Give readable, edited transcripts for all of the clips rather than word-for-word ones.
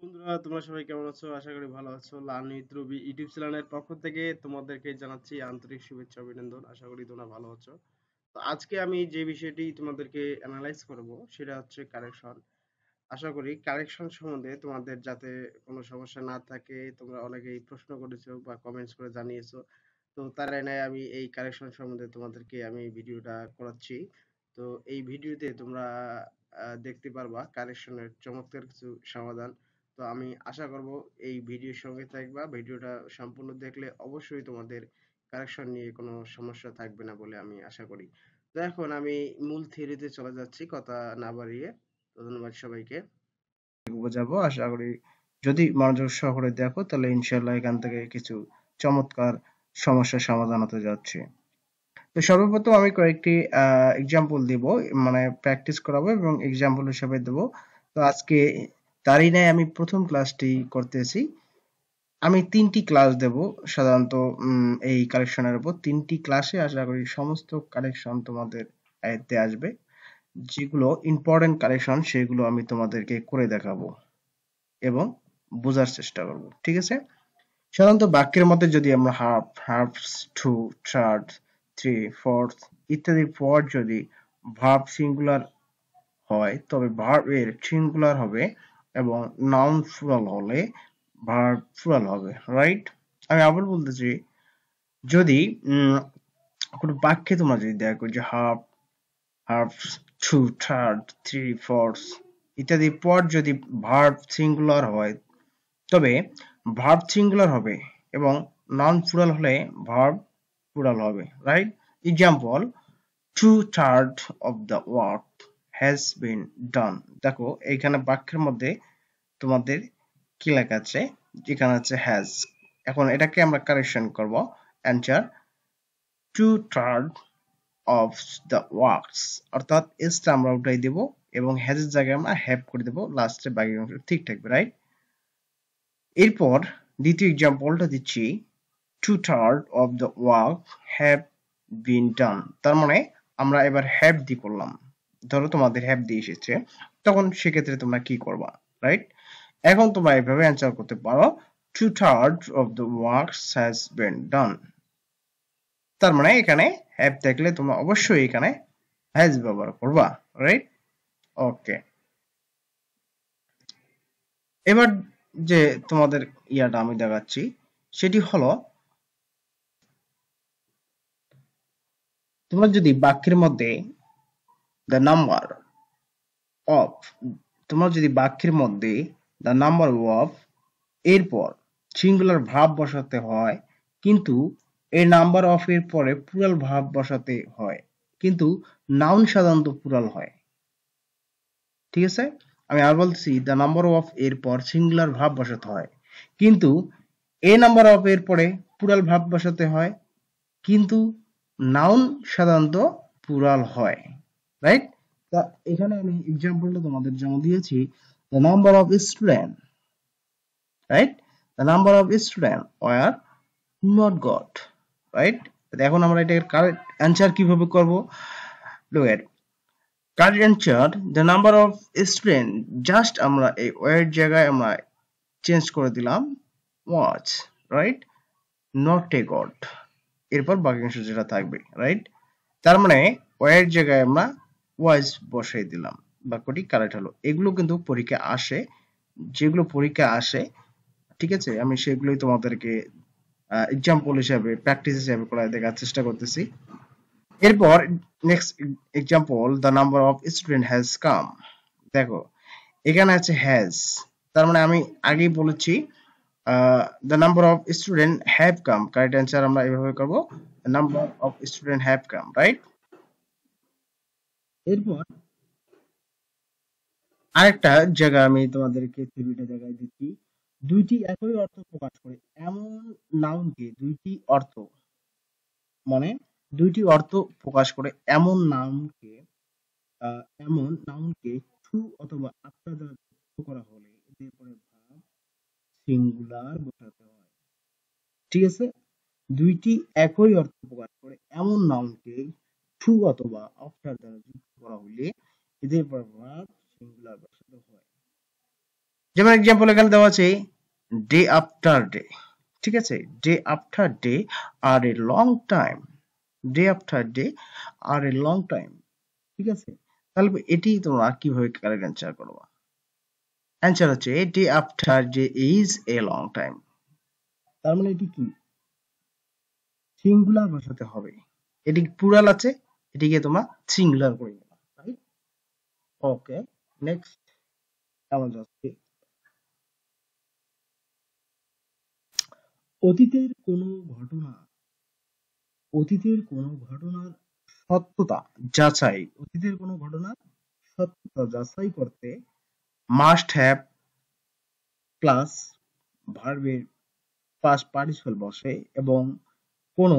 বন্ধুরা, তোমরা সবাই কেমন আছো? আশা করি ভালো আছো। লার্ন উইথ রবি ইউটিউব চ্যানেলের পক্ষ থেকে তোমাদেরকে জানাচ্ছি আন্তরিক শুভেচ্ছা অভিনন্দন। আশা করি তোমরা ভালো আছো। তো আজকে আমি যে বিষয়টি তোমাদেরকে অ্যানালাইজ করব সেটা হচ্ছে কারেকশন। আশা করি কারেকশন সম্বন্ধে তোমাদের যাতে কোনো সমস্যা না থাকে। তোমরা অনেকেই প্রশ্ন করেছো বা কমেন্টস করে জানিয়েছো। তো তার এনে আমি এই কারেকশন সম্বন্ধে তোমাদেরকে আমি ভিডিওটা করাচ্ছি। তো এই ভিডিওতে তোমরা দেখতে পারবা কারেকশনের চমৎকার কিছু সমাধান। তো আমি আশা করব এই ভিডিওর সঙ্গে থাকবা। ভিডিওটা সম্পূর্ণ দেখলে অবশ্যই তোমাদের কারেকশন নিয়ে কোনো সমস্যা থাকবে না বলে আমি আশা করি। তো এখন আমি মূল থিওরিতে চলে যাচ্ছি কথা না বাড়িয়ে। তো ধন্যবাদ সবাইকে। বোঝাবো আশা করি যদি মনোযোগ সহকারে দেখো তাহলে ইনশাল্লাহ এখান থেকে কিছু চমৎকার সমস্যার সমাধান হতে যাচ্ছে। তো সর্বপ্রথম আমি কয়েকটি এক্সাম্পল দিব, মানে প্র্যাকটিস করাবো এবং এক্সাম্পল হিসেবে দেব। তো আজকে তারই ন্যায় আমি প্রথম ক্লাসটি করতেছি। আমি ৩টি ক্লাস দেব সাধারণত এই কালেকশনের উপর। ৩টি ক্লাসে আশা করি সমস্ত কালেকশন তোমাদের আয়ত্তে আসবে। যেগুলো ইম্পর্টেন্ট কালেকশন সেগুলো আমি তোমাদেরকে করে দেখাবো এবং বোঝার চেষ্টা করব। ঠিক আছে? সাধারণত বাক্যের মধ্যে যদি আমরা half, halves, two, third, three, fourth ইত্যাদি পর যদি ভার্ব সিঙ্গুলার হয় তবে ভার্ব এর সিঙ্গুলার হবে এবং নাউন প্লুরাল হলে ভার্ব প্লুরাল হবে, রাইট? আমি আবার বলতেছি, যদি কোনো বাক্যে তোমরা যদি দেখো যে half, halves, two, third, three, fourth ইত্যাদি পর যদি ভার্ব সিঙ্গুলার হয় তবে ভার্ব সিঙ্গুলার হবে এবং নাউন প্লুরাল হলে ভার্ব প্লুরাল হবে, right? Example, 2/3 of the work has been done. দেখো এইখানে বাক্যের মধ্যে তোমাদের কি লেখা আছে, যেখানে আছে has। এখন এটাকে আমরা কারেকশন করব। অ্যানসার 2/3 of the works, অর্থাৎ এসটা আমরা উঠাই দেব এবং has এর জায়গায় আমরা have করে দেব, লাস্টে বাকি অংশ ঠিক থাকবে, রাইট? এরপর দ্বিতীয় এক্সাম্পলটা দিচ্ছি, 2/3 of the work have been done। তার মানে আমরা এবার have দিয়ে করলাম। ধরো তোমাদের have দিয়ে এসেছে, তখন সেক্ষেত্রে তোমরা কি করবা, রাইট? এখন তোমরা এভাবে অ্যান্সার করতে পারো, 2/3 of the works has been done। তার মানে এখানে have থাকলে তোমরা অবশ্যই এখানে has ব্যবহার করবা, রাইট? ওকে, এবার যে তোমাদের ইয়াটা আমি দেখাচ্ছি সেটি হলো, তোমরা যদি বাক্যের মধ্যে the number of, তোমরা যদি বাক্যের মধ্যে the number of এরপর সিঙ্গুলার ভার্ব বসাতে হয়, কিন্তু এই নাম্বার অফ এর পরে প্লুরাল ভার্ব বসাতে হয়, কিন্তু নাউন সাধারণত প্লুরাল হয়। ঠিক আছে? আমি আর বলছি, the number of এর পর সিঙ্গুলার ভার্ব বসাতে হয়, কিন্তু এ নাম্বার অফ এর পরে প্লুরাল ভার্ব বসাতে হয়, কিন্তু নাউন সাধারণত প্লুরাল হয়, রাইট? তা এখানে আমি এক্সাম্পলটা তোমাদের জন্য দিয়েছি, the number of students, right? The number of students were not got, right? এখন আমরা এটার কারেক্ট অ্যানসার কিভাবে করব? look at correct answer, the number of students, just আমরা এই ওয়ার জায়গায় আমরা চেঞ্জ করে দিলাম was, right? not a got, এরপর বাক্যাংশ যেটা থাকবে, রাইট? তার মানে ওয়ার জায়গায় আমরা was বসাই দিলাম, বাক্যটি কারেক্ট হলো। এগুলো কিন্তু পরীক্ষা আসে, যেগুলো পরীক্ষা আসে, ঠিক আছে, আমি সেগুলোই তোমাদেরকে এক্সাম্পল হিসাবে প্র্যাকটিস হিসাবে করে দেখার চেষ্টা করতেছি। এরপর next example, the number of student has come. দেখো এখানে আছে হ্যাজ, তার মানে আমি আগেই বলেছি the number of student have come, correct answer আমরা এভাবে করব, number of student have come, right? এরপর আরেকটা জায়গা আমি তোমাদেরকে থিওরিটা জায়গায় দিচ্ছি, দুইটি একই অর্থ প্রকাশ করে এমন নাউনকে, দুইটি অর্থ মানে দুইটি অর্থ প্রকাশ করে এমন নাউনকে, টু অথবা আফটার দ্বারা যুক্ত করা হলে এদের পরে ভার্ব সিঙ্গুলার বসাতে হয়। ঠিক আছে? দুইটি একই অর্থ প্রকাশ করে এমন নাউনকে টু অথবা আফটার দ্বারা যুক্ত করা হলে এদের পরে ভার্ব সিঙ্গুলার বসাতে হয়। যেমন एग्जांपल এখানে দেওয়া আছে ডে আফটার ডে, ঠিক আছে, day after day are a long time, day after day are a long time, ঠিক আছে। তাহলে এটি তোমরা কিভাবে কারেক্ট অ্যান্সার করবা? অ্যান্সার হচ্ছে day after day is a long time. তার মানে এটি কি সিঙ্গুলার বসাতে হবে, এটি প্লুরাল আছে, এটিকে তোমরা সিঙ্গুলার করে নেবা, রাইট? ওকে, নেক্সট আমরা যাচ্ছি অতীতের কোনো ঘটনা, অতীতের কোনো ঘটনার সত্যতা যাচাই, অতীতের কোনো ঘটনার সত্যতা যাচাই করতে মাস্ট হ্যাভ প্লাস ভার্বের পাস্ট পার্টিসিপল বসে এবং কোনো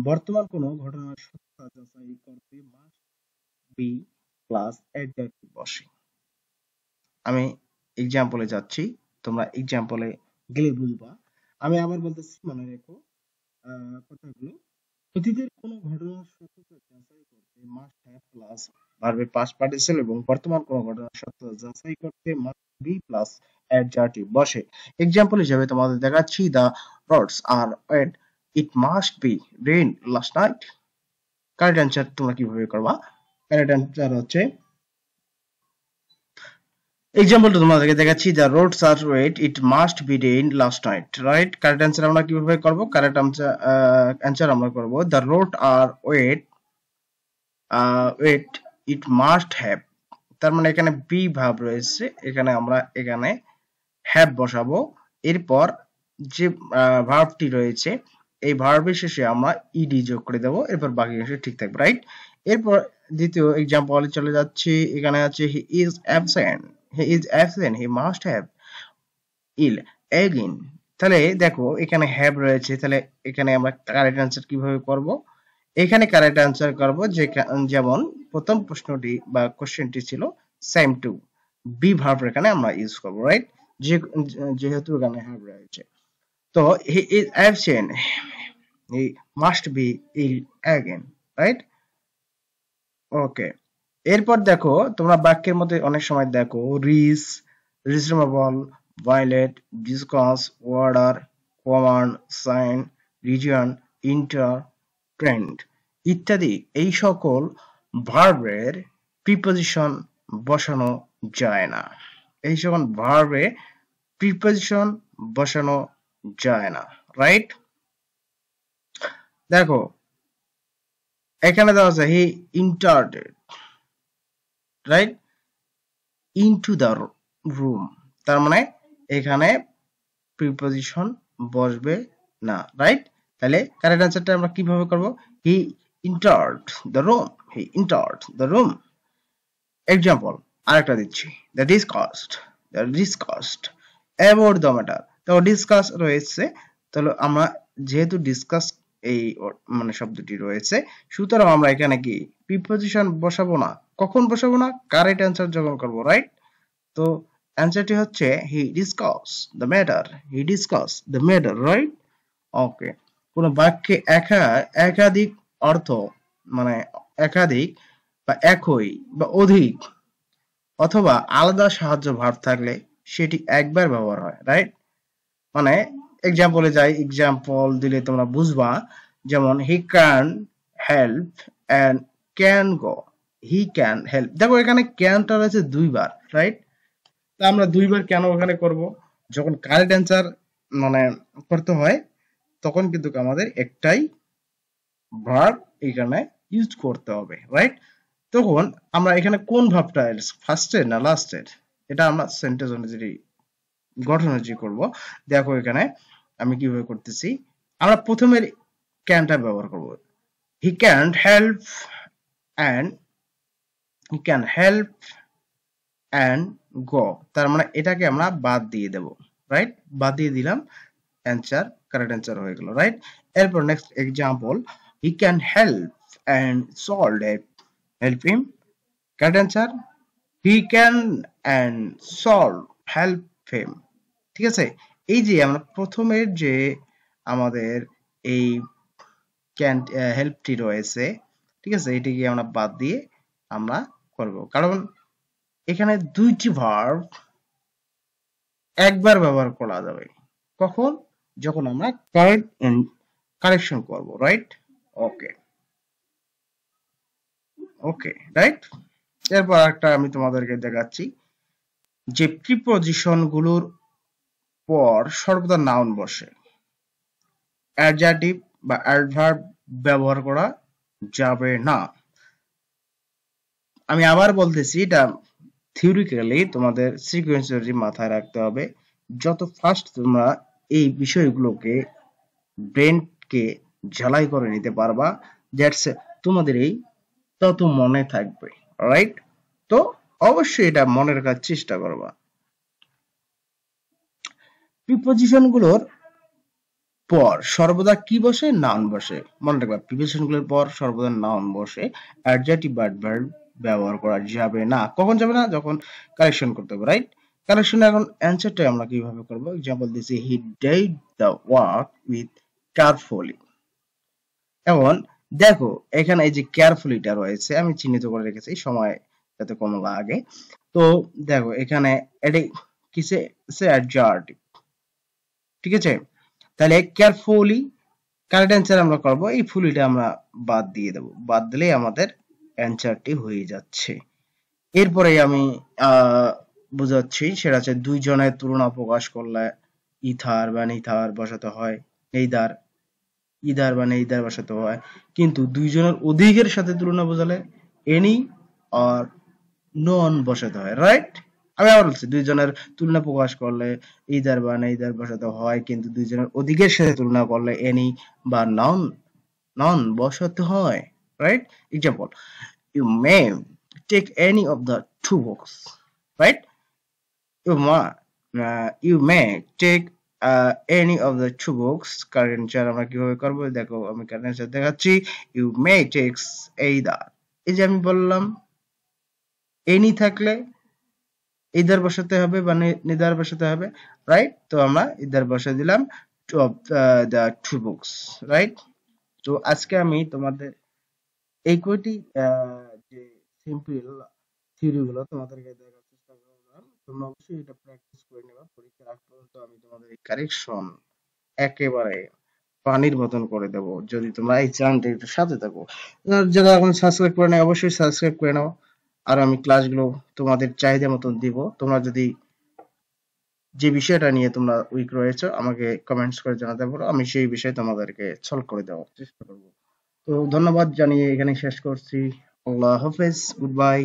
বর্তমান কোনো ঘটনার সত্যতা যাচাই করতে মাস্ট বি প্লাস অ্যাডজেক্টিভ বসে। আমি এক্সাম্পলে যাচ্ছি, তোমরা এক্সাম্পলে গেলে বুঝবা। আমি আবার বলতেছি, মনে রেখো কথাগুলো। অতীতের কোনো ঘটনার সত্যতা যাচাই করতে মাস্ট হ্যাভ প্লাস ভার্বের পাস্ট পার্টিসিপল এবং বর্তমান কোনো ঘটনার সত্যতা যাচাই করতে মাস্ট বি প্লাস অ্যাডজেক্টিভ বসে। এক্সাম্পল হিসেবে তোমাদের দেখাচ্ছি, the roads are wet, it must be rain last night. Correct answer তোমরা কিভাবে করবা? কারেক্ট অ্যান্সার হচ্ছে, এক্সাম্পলটা তোমাদেরকে দেখাচ্ছি, the roads are wet, it must be rain last night, right? Correct answer আমরা কিভাবে করব? কারেক্ট অ্যান্সার আমরা করব, the road R wait, wet it must have. তার মানে এখানে বি ভার্ব রয়েছে, এখানে আমরা এখানে হ্যাভ বসাবো। এরপর যে ভার্বটি রয়েছে এই ভার্বের শেষে আমরা ইডি যোগ করে দেবো, এরপর বাকি অংশ ঠিক থাকবে, রাইট? এরপর দ্বিতীয় এক্সাম্পলে চলে যাচ্ছি, এখানে আছে he is absent, he is absent, he must have ill again. তাহলে দেখো এখানে হ্যাভ রয়েছে, তাহলে এখানে আমরা কারেক্ট অ্যান্সার কিভাবে করব? এখানে কারেক্ট অ্যান্সার করব যে, যেমন প্রথম প্রশ্নটি বা কোশ্চেনটি ছিল সেম টু, বি ভার্ব এখানে আমরা ইউজ করব, রাইট? যেহেতু এখানে হ্যাভ রয়েছে, তো he is absent, he must be ill again, right? Okay, এরপর দেখো তোমরা বাক্যের মধ্যে অনেক সময় দেখো রিস, reasonable, violate, discuss, order, command, sign, reason, enter, trend ইত্যাদি এই সকল ভার্বের প্রিপজিশন বসানো যায় না। এই সকল ভার্বে প্রিপজিশন বসানো যায় না, রাইট? দেখো এখানে দেওয়া আছে হি entered, right, into the room, তার মানে এখানে প্রিপজিশন বসবে না, রাইট? তাহলে কারেক্ট অ্যান্সারটা আমরা কিভাবে করব? হি entered the room, he entered the room। Example আরেকটা দিচ্ছি, the discussed about the matter. তো ডিসকাস রয়েছে, তাহলে আমরা যেহেতু ডিসকাস এই মানে শব্দটি রয়েছে, সুতরাং আমরা এখানে কি প্রিপজিশন বসাবো না। কখন বসাবো না? কারেক্ট অ্যান্সার যখন করব, রাইট? তো অ্যান্সারটি হচ্ছে he discuss the matter, he discuss the matter, right? Okay, কোন বাক্যে একাধিক অর্থ মানে একাধিক বা একই বা অধিক অথবা আলাদা সাহায্য ভার্ব থাকলে সেটি একবার ব্যবহার হয়, রাইট? মানে এক্সাম্পলে যাই, এক্সাম্পল দিলে তোমরা বুঝবা। যেমন he can help and can go, he can help. দেখো এখানে ক্যানটা রয়েছে দুইবার, রাইট? তা আমরা দুইবার কেন ওখানে করব? যখন কারেক্ট অ্যান্সার মানে করতে হয় তখন কিন্তু আমাদের একটাই ভার্ব এখানে ইউজ করতে হবে, রাইট? তখন আমরা এখানে কোন ভার্বটা ফার্স্টের না লাস্টের, এটা আমরা সেন্টেন্স অনুযায়ী গঠন অনুযায়ী করব। দেখো এখানে আমি কিভাবে করতেছি, আমরা প্রথমের ক্যানটা ব্যবহার করব, হি can help and, he can help and go, তার মানে এটাকে আমরা বাদ দিয়ে দেব, রাইট? বাদ দিয়ে দিলাম, অ্যান্সার কারেক্ট অ্যান্সার হয়ে গেল, রাইট? এরপর next example, he can help and solve, help him, correct answer he can and solve, help him, ঠিক আছে? এই যে আমরা প্রথমের যে আমাদের এই ক্যান হেল্পটি রয়েছে, ঠিক আছে, এটিকে আমরা বাদ দিয়ে আমরা করব, কারণ এখানে দুইটি ভার্ব একবার ব্যবহার করা যাবে। কখন? যখন আমরা কারেকশন করব, রাইট? ওকে, ওকে, রাইট। এরপর একটা আমি তোমাদেরকে দেখাচ্ছি যে প্রিপজিশন গুলোর পর সর্বদা নাউন বসে, অ্যাডজেক্টিভ বা অ্যাডভার্ব ব্যবহার করা যাবে না। আমি আবার বলতেছি, এটা থিওরিক্যালি তোমাদের সিকোয়েন্সিয়ালি মাথায় রাখতে হবে। যত ফাস্ট তোমরা এই বিষয়গুলোকে ব্রেনকে ঝালাই করে নিতে পারবা, দ্যাটস তোমাদের এই তত মনে থাকবে, রাইট? তো অবশ্যই এটা মনে রাখার চেষ্টা করবা। প্রিপজিশন গুলোর পর সর্বদা কি বসে? নাউন বসে। মনে রাখবা, প্রিপজিশন গুলোর পর সর্বদা নাউন বসে, অ্যাডজেক্টিভ বা অ্যাডভার্ব ব্যবহার করা যাবে না। কখন যাবে না? যখন কারেকশন করতে হবে, রাইট? কারেকশন এখন অ্যান্সারটা আমরা কিভাবে করব? এক্সাম্পল দিছি, he did the work with carefully. এখন দেখো এখানে এই যে কেয়ারফুলিটা রয়েছে, আমি চিহ্নিত করে রেখেছি সময় যাতে কম লাগে। তো দেখো এখানে এটা কিসে অ্যাডজার্টিভ, ঠিক আছে? তাহলে কেয়ারফুলি কারেক্ট অ্যান্সার আমরা করব, এই ফুলিটা আমরা বাদ দিয়ে দেব, বাদ দিলেই আমাদের অ্যান্সারটি হয়ে যাচ্ছে। এরপরে আমি বুঝাচ্ছি, সেটা হচ্ছে দুইজনের তুলনা প্রকাশ করলে ইথার বা নিথার বসাতে হয়, এইদার ইদার বা নেইদার বসাতে হয়। কিন্তু দুইজনের অধিকের সাথে তুলনা বোঝালে এনি আর নন বসাতে হয়, রাইট? আমি আবার বলছি, দুইজনের তুলনা প্রকাশ করলে ইদার বা নেইদার বসাতে হয়, কিন্তু দুইজনের অধিকের সাথে তুলনা করলে এনি বা নন নন বসাতে হয়, right? Example, you may take any of the two books, right? You may take any of the two books. Current চার আমরা কিভাবে করবো দেখো, আমি কারেন্ট চার দেখাচ্ছি। You may take either, এই যে আমি বললাম এনি থাকলে either বসাতে হবে বা neither বসাতে হবে, রাইট? তো আমরা either বসা দিলাম two of the two books, right? তো আজকে আমি তোমাদের এই কয়টি যে সিম্পল থিওরি গুলো তোমাদেরকে দেখার চেষ্টা করলাম। তোমরা অবশ্যই এটা প্র্যাকটিস করে নেবা, পরীক্ষার আগ পর্যন্ত আমি তোমাদের এই কারেকশন একেবারে পানির মতন করে দেব যদি তোমরা এই চ্যানেলটির সাথে থাকো। আর যারা এখন সাবস্ক্রাইব করে নেয় অবশ্যই সাবস্ক্রাইব করে নাও। আর আমি ক্লাসগুলো তোমাদের চাহিদা মতন দিব। তোমরা যদি যে বিষয়টা নিয়ে তোমরা উইক রয়েছে আমাকে কমেন্টস করে জানাতে পারো, আমি সেই বিষয়ে তোমাদেরকে সলভ করে দেওয়ার চেষ্টা করব। তো ধন্যবাদ জানিয়ে এখানে শেষ করছি। আল্লাহ হাফেজ, গুড বাই।